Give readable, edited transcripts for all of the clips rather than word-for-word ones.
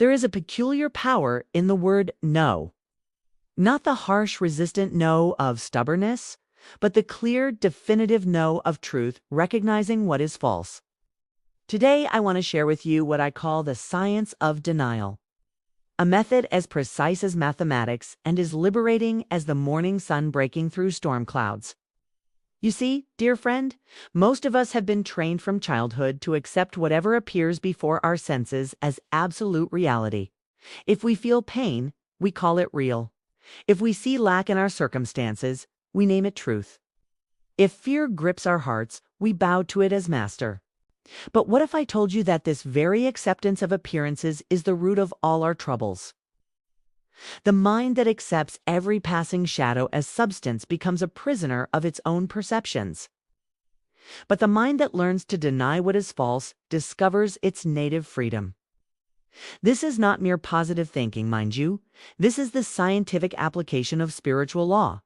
There is a peculiar power in the word no. Not the harsh, resistant no of stubbornness, but the clear, definitive no of truth, recognizing what is false. Today, I want to share with you what I call the science of denial. A method as precise as mathematics and as liberating as the morning sun breaking through storm clouds. You see, dear friend, most of us have been trained from childhood to accept whatever appears before our senses as absolute reality. If we feel pain, we call it real. If we see lack in our circumstances, we name it truth. If fear grips our hearts, we bow to it as master. But what if I told you that this very acceptance of appearances is the root of all our troubles? The mind that accepts every passing shadow as substance becomes a prisoner of its own perceptions. But the mind that learns to deny what is false discovers its native freedom. This is not mere positive thinking, mind you. This is the scientific application of spiritual law.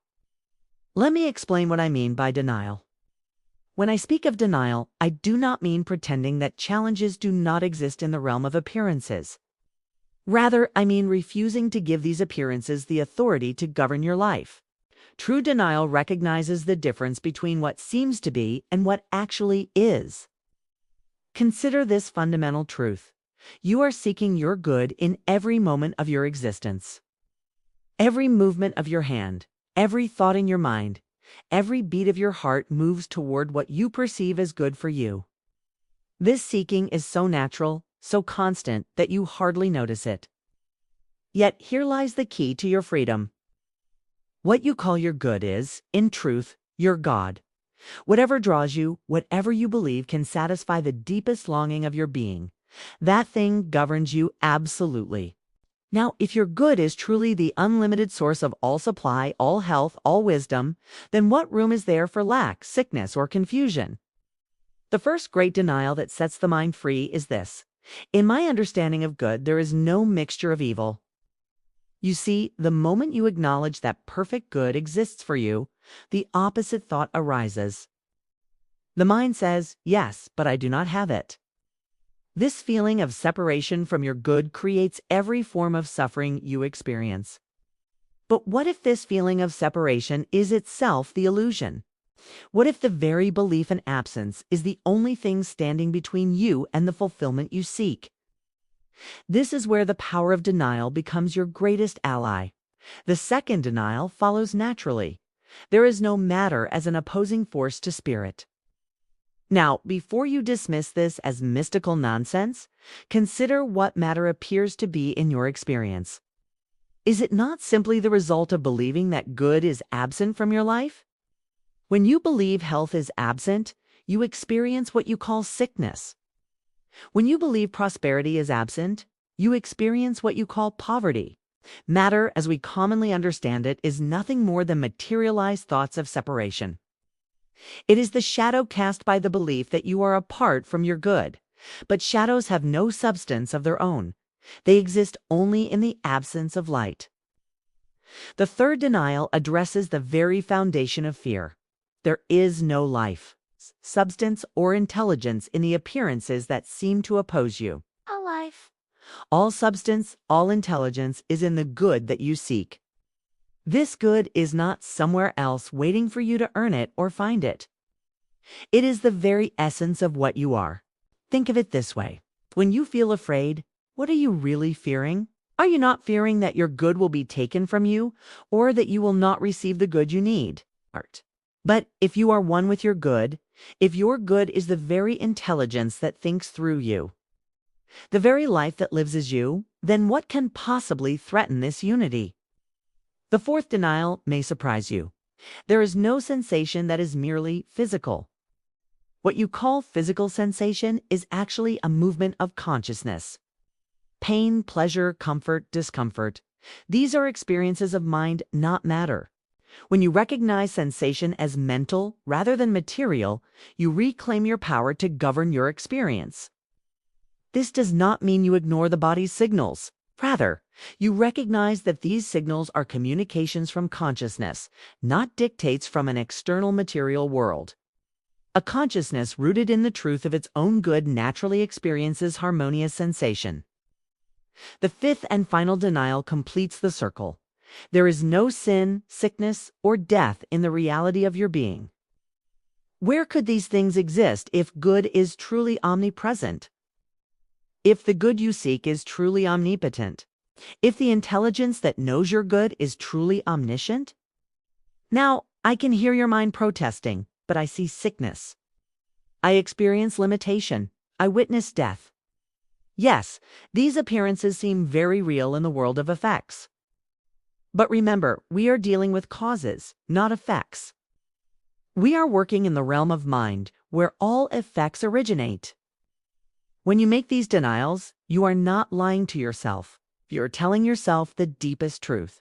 Let me explain what I mean by denial. When I speak of denial, I do not mean pretending that challenges do not exist in the realm of appearances. Rather, I mean refusing to give these appearances the authority to govern your life. True denial recognizes the difference between what seems to be and what actually is. Consider this fundamental truth. You are seeking your good in every moment of your existence. Every movement of your hand, every thought in your mind, every beat of your heart moves toward what you perceive as good for you. This seeking is so natural, so constant, that you hardly notice it. Yet here lies the key to your freedom. What you call your good is, in truth, your God. Whatever draws you, whatever you believe can satisfy the deepest longing of your being, that thing governs you absolutely. Now, if your good is truly the unlimited source of all supply, all health, all wisdom, then what room is there for lack, sickness, or confusion? The first great denial that sets the mind free is this. In my understanding of good, there is no mixture of evil. You see, the moment you acknowledge that perfect good exists for you, the opposite thought arises. The mind says, yes, but I do not have it. This feeling of separation from your good creates every form of suffering you experience. But what if this feeling of separation is itself the illusion? What if the very belief in absence is the only thing standing between you and the fulfillment you seek? This is where the power of denial becomes your greatest ally. The second denial follows naturally. There is no matter as an opposing force to spirit. Now, before you dismiss this as mystical nonsense, consider what matter appears to be in your experience. Is it not simply the result of believing that good is absent from your life? When you believe health is absent, you experience what you call sickness. When you believe prosperity is absent, you experience what you call poverty. Matter, as we commonly understand it, is nothing more than materialized thoughts of separation. It is the shadow cast by the belief that you are apart from your good. But shadows have no substance of their own. They exist only in the absence of light. The third denial addresses the very foundation of fear. There is no life, substance, or intelligence in the appearances that seem to oppose you. A life. All substance, all intelligence is in the good that you seek. This good is not somewhere else waiting for you to earn it or find it. It is the very essence of what you are. Think of it this way. When you feel afraid, what are you really fearing? Are you not fearing that your good will be taken from you, or that you will not receive the good you need? But if you are one with your good, if your good is the very intelligence that thinks through you, the very life that lives as you, then what can possibly threaten this unity? The fourth denial may surprise you. There is no sensation that is merely physical. What you call physical sensation is actually a movement of consciousness. Pain, pleasure, comfort, discomfort. These are experiences of mind, not matter. When you recognize sensation as mental rather than material, you reclaim your power to govern your experience. This does not mean you ignore the body's signals. Rather, you recognize that these signals are communications from consciousness, not dictates from an external material world. A consciousness rooted in the truth of its own good naturally experiences harmonious sensation. The fifth and final denial completes the circle. There is no sin, sickness, or death in the reality of your being. Where could these things exist if good is truly omnipresent? If the good you seek is truly omnipotent? If the intelligence that knows your good is truly omniscient? Now, I can hear your mind protesting, but I see sickness. I experience limitation. I witness death. Yes, these appearances seem very real in the world of effects. But remember, we are dealing with causes, not effects. We are working in the realm of mind, where all effects originate. When you make these denials, you are not lying to yourself. You're telling yourself the deepest truth,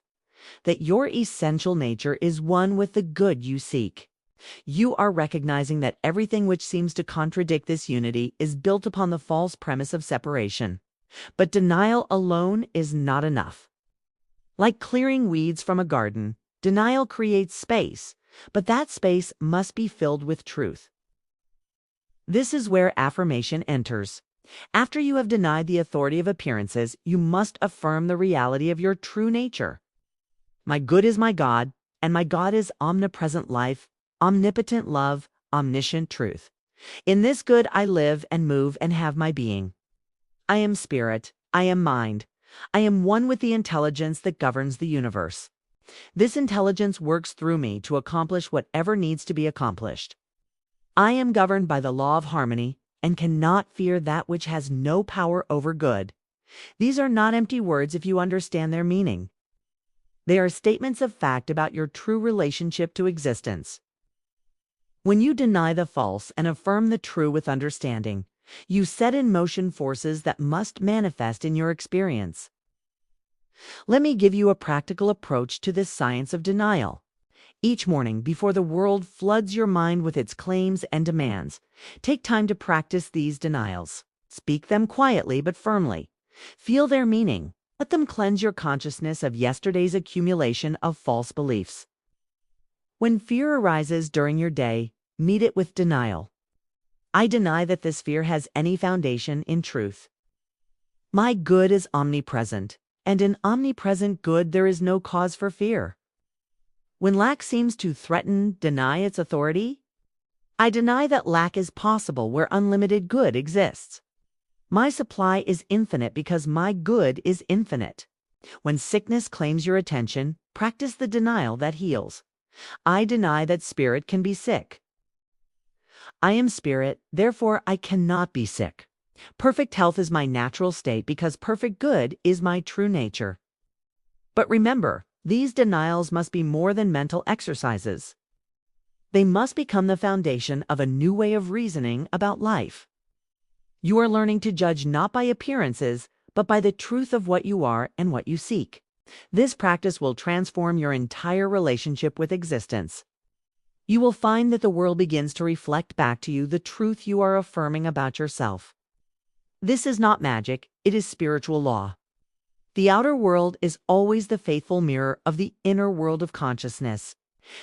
that your essential nature is one with the good you seek. You are recognizing that everything which seems to contradict this unity is built upon the false premise of separation. But denial alone is not enough. Like clearing weeds from a garden, denial creates space, but that space must be filled with truth. This is where affirmation enters. After you have denied the authority of appearances, you must affirm the reality of your true nature. My good is my God, and my God is omnipresent life, omnipotent love, omniscient truth. In this good I live and move and have my being. I am spirit, I am mind. I am one with the intelligence that governs the universe. This intelligence works through me to accomplish whatever needs to be accomplished. I am governed by the law of harmony and cannot fear that which has no power over good. These are not empty words if you understand their meaning. They are statements of fact about your true relationship to existence. When you deny the false and affirm the true with understanding, you set in motion forces that must manifest in your experience. Let me give you a practical approach to this science of denial. Each morning, before the world floods your mind with its claims and demands, take time to practice these denials. Speak them quietly but firmly. Feel their meaning. Let them cleanse your consciousness of yesterday's accumulation of false beliefs. When fear arises during your day, meet it with denial. I deny that this fear has any foundation in truth. My good is omnipresent, and in omnipresent good there is no cause for fear. When lack seems to deny its authority, I deny that lack is possible where unlimited good exists. My supply is infinite because my good is infinite. When sickness claims your attention, practice the denial that heals. I deny that spirit can be sick. I am spirit, therefore I cannot be sick. Perfect health is my natural state because perfect good is my true nature. But remember, these denials must be more than mental exercises. They must become the foundation of a new way of reasoning about life. You are learning to judge not by appearances, but by the truth of what you are and what you seek. This practice will transform your entire relationship with existence. You will find that the world begins to reflect back to you the truth you are affirming about yourself. This is not magic, it is spiritual law. The outer world is always the faithful mirror of the inner world of consciousness.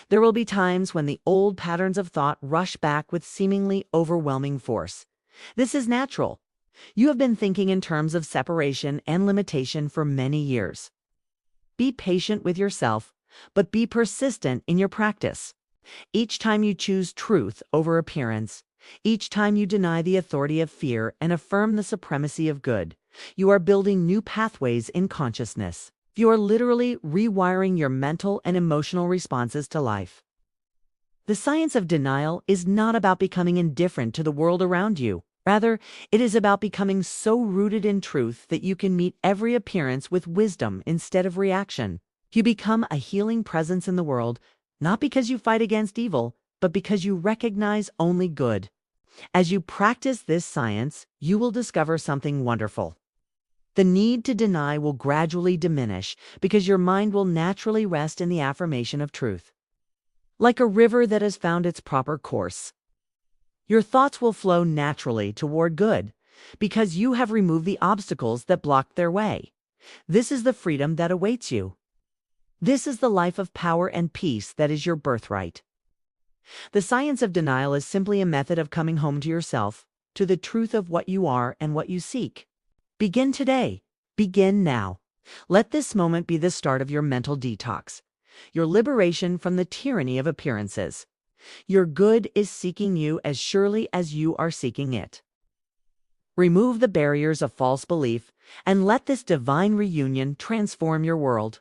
There will be times when the old patterns of thought rush back with seemingly overwhelming force. This is natural. You have been thinking in terms of separation and limitation for many years. Be patient with yourself, but be persistent in your practice. Each time you choose truth over appearance, each time you deny the authority of fear and affirm the supremacy of good, you are building new pathways in consciousness. You are literally rewiring your mental and emotional responses to life. The science of denial is not about becoming indifferent to the world around you. Rather, it is about becoming so rooted in truth that you can meet every appearance with wisdom instead of reaction. You become a healing presence in the world, not because you fight against evil, but because you recognize only good. As you practice this science, you will discover something wonderful. The need to deny will gradually diminish because your mind will naturally rest in the affirmation of truth. Like a river that has found its proper course, your thoughts will flow naturally toward good because you have removed the obstacles that blocked their way. This is the freedom that awaits you. This is the life of power and peace that is your birthright. The science of denial is simply a method of coming home to yourself, to the truth of what you are and what you seek. Begin today. Begin now. Let this moment be the start of your mental detox, your liberation from the tyranny of appearances. Your good is seeking you as surely as you are seeking it. Remove the barriers of false belief and let this divine reunion transform your world.